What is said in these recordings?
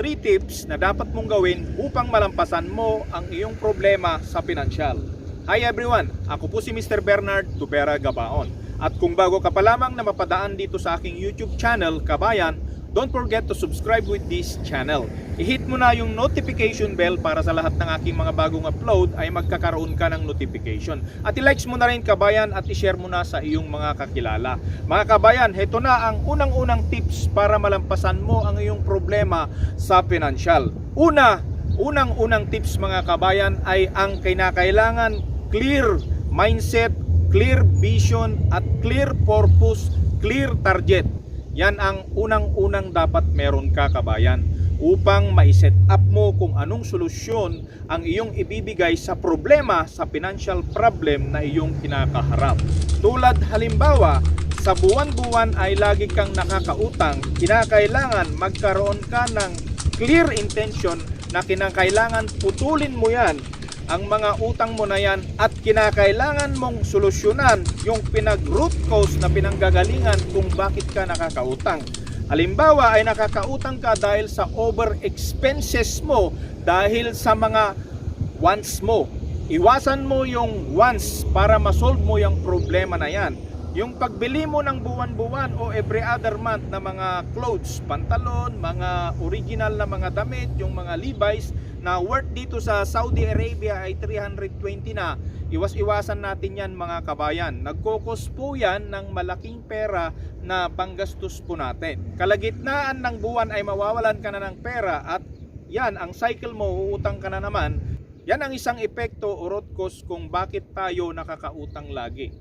3 tips na dapat mong gawin upang malampasan mo ang iyong problema sa pinansyal. Hi everyone! Ako po si Mr. Bernard Tubera Gabaon. At kung bago ka pa lamang na mapadaan dito sa aking YouTube channel, Kabayan, don't forget to subscribe with this channel. I-hit mo na yung notification bell para sa lahat ng aking mga bagong upload ay magkakaroon ka ng notification. At i-likes mo na rin, Kabayan, at i-share mo na sa iyong mga kakilala. Mga Kabayan, heto na ang unang-unang tips para malampasan mo ang iyong problema sa pinansyal. Unang-unang tips, mga Kabayan, ay ang kinakailangan clear mindset, clear vision, at clear purpose, clear target. Yan ang unang-unang dapat meron ka, Kabayan, upang ma-set up mo kung anong solusyon ang iyong ibibigay sa problema, sa financial problem na iyong kinakaharap. Tulad halimbawa, sa buwan-buwan ay lagi kang nakakautang, kinakailangan magkaroon ka ng clear intention na kinakailangan putulin mo yan, ang mga utang mo na yan, at kinakailangan mong solusyonan yung pinag-root cause na pinanggagalingan kung bakit ka nakakautang. Halimbawa ay nakakautang ka dahil sa over expenses mo, dahil sa mga wants mo. Iwasan mo yung wants para ma-solve mo yung problema na yan. Yung pagbili mo ng buwan-buwan o every other month na mga clothes, pantalon, mga original na mga damit, yung mga Levi's na worth dito sa Saudi Arabia ay 320 na, iwas-iwasan natin yan, mga Kabayan. Nagkokos po yan ng malaking pera na panggastos po natin. Kalagitnaan ng buwan ay mawawalan ka na ng pera at yan, ang cycle mo, uutang ka na naman. Yan ang isang epekto o root cause kung bakit tayo nakakautang lagi.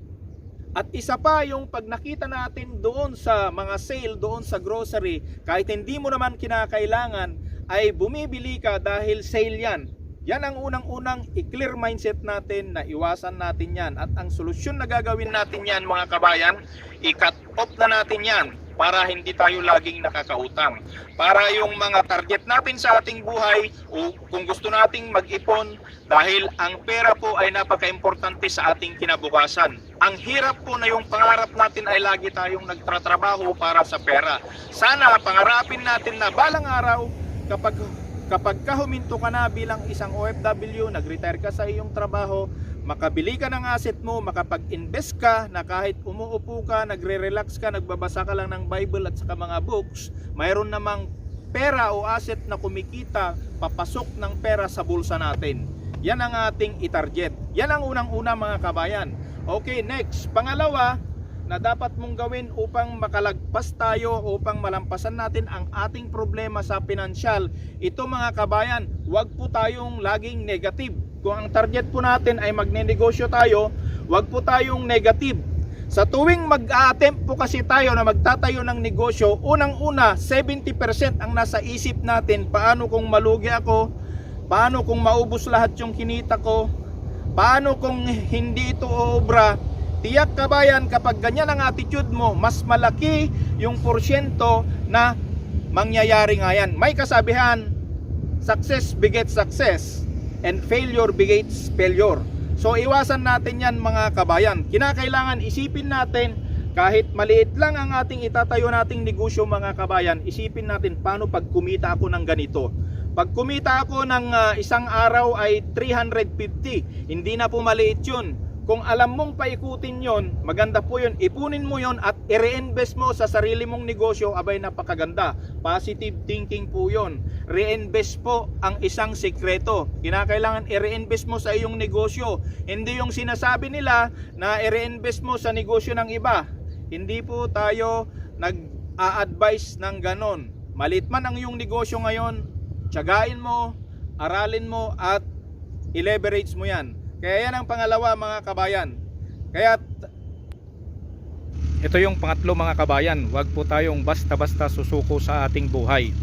At isa pa yung pag nakita natin doon sa mga sale, doon sa grocery, kahit hindi mo naman kinakailangan, ay bumibili ka dahil sale yan. Yan ang unang-unang i-clear mindset natin na iwasan natin yan. At ang solusyon na gagawin natin yan, mga Kabayan, i-cut off na natin yan para hindi tayo laging nakakautang. Para yung mga target natin sa ating buhay, o kung gusto nating mag-ipon, dahil ang pera po ay napaka-importante sa ating kinabukasan. Ang hirap po na yung pangarap natin ay lagi tayong nagtatrabaho para sa pera. Sana pangarapin natin na balang araw, kapag huminto ka na bilang isang OFW, nag-retire ka sa iyong trabaho, makabili ka ng asset mo, makapag-invest ka na kahit umuupo ka, nagre-relax ka, nagbabasa ka lang ng Bible at saka mga books, mayroon namang pera o asset na kumikita, papasok ng pera sa bulsa natin. Yan ang ating itarget. Yan ang unang-una, mga Kabayan. Okay, next. Pangalawa na dapat mong gawin upang makalagpas tayo, upang malampasan natin ang ating problema sa pinansyal. Ito, mga Kabayan, huwag po tayong laging negative. Kung ang target po natin ay magnenegosyo tayo, huwag po tayong negative. Sa tuwing mag-a-attempt po kasi tayo na magtatayo ng negosyo, unang-una, 70% ang nasa isip natin. Paano kung malugi ako? Paano kung maubos lahat yung kinita ko? Paano kung hindi ito obra? Tiyak, Kabayan, kapag ganyan ang attitude mo, mas malaki yung porsyento na mangyayari nga yan. May kasabihan, success begets success and failure begets failure. So iwasan natin yan, mga Kabayan. Kinakailangan isipin natin, kahit maliit lang ang ating itatayo nating negosyo, mga Kabayan, isipin natin paano pag kumita ako ng ganito. Pag kumita ako ng isang araw ay 350, hindi na po maliit yun. Kung alam mong paikutin yon, maganda po yun. Ipunin mo yon at i-reinvest mo sa sarili mong negosyo, abay napakaganda. Positive thinking po yon. Reinvest po ang isang sekreto. Kinakailangan i-reinvest mo sa iyong negosyo. Hindi yung sinasabi nila na i-reinvest mo sa negosyo ng iba. Hindi po tayo nag-a-advise ng ganon. Maliit man ang iyong negosyo ngayon, tiyagain mo, aralin mo at i-leverage mo yan. Kaya yan ang pangalawa, mga Kabayan. Kaya ito yung pangatlo, mga Kabayan. Huwag po tayong basta-basta susuko sa ating buhay.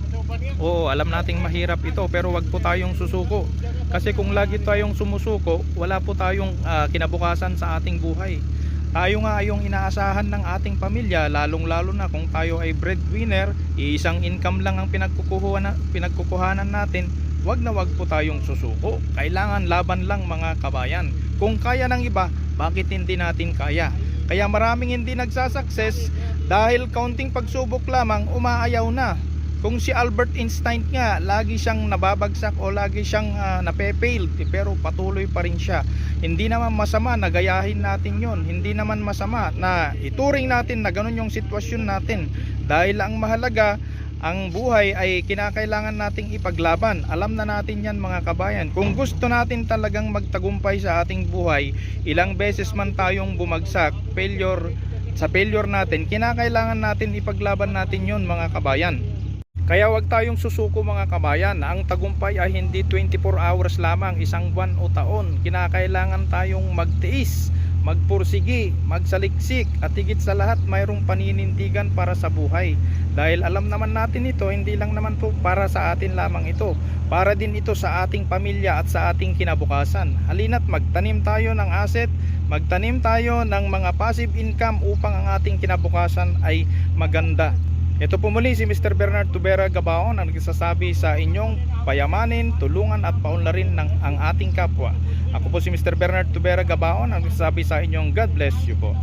Oo, alam nating mahirap ito, pero huwag po tayong susuko. Kasi kung lagi tayong sumusuko, wala po tayong kinabukasan sa ating buhay. Tayo nga yung inaasahan ng ating pamilya, lalong-lalo na kung tayo ay breadwinner, isang income lang ang pinagkukuhanan natin. Wag na wag po tayong susuko. Kailangan laban lang, mga Kabayan. Kung kaya ng iba, bakit hindi natin kaya? Kaya maraming hindi nagsasucess dahil kaunting pagsubok lamang umaayaw na. Kung si Albert Einstein nga, lagi siyang nababagsak o lagi siyang nape-fail, pero patuloy pa rin siya. Hindi naman masama na gayahin natin yon. Hindi naman masama na ituring natin na ganun yung sitwasyon natin. Dahil ang mahalaga, ang buhay ay kinakailangan nating ipaglaban. Alam na natin yan mga kabayan. Kung gusto natin talagang magtagumpay sa ating buhay, ilang beses man tayong bumagsak, sa failure natin, kinakailangan natin ipaglaban natin yon mga kabayan. Kaya wag tayong susuko mga kabayan. Ang tagumpay ay hindi 24 hours lamang, isang buwan o taon. Kinakailangan tayong magtiis, magpursigi, magsaliksik, at higit sa lahat mayroong paninindigan para sa buhay. Dahil alam naman natin ito, hindi lang naman po para sa atin lamang ito. Para din ito sa ating pamilya at sa ating kinabukasan. Halina't magtanim tayo ng asset, magtanim tayo ng mga passive income upang ang ating kinabukasan ay maganda. Ito po muli si Mr. Bernard Tubera Gabaon ang nagsasabi sa inyong payamanin, tulungan at paunlarin ng ang ating kapwa. Ako po si Mr. Bernard Tubera Gabaon ang nagsasabi sa inyong God bless you po.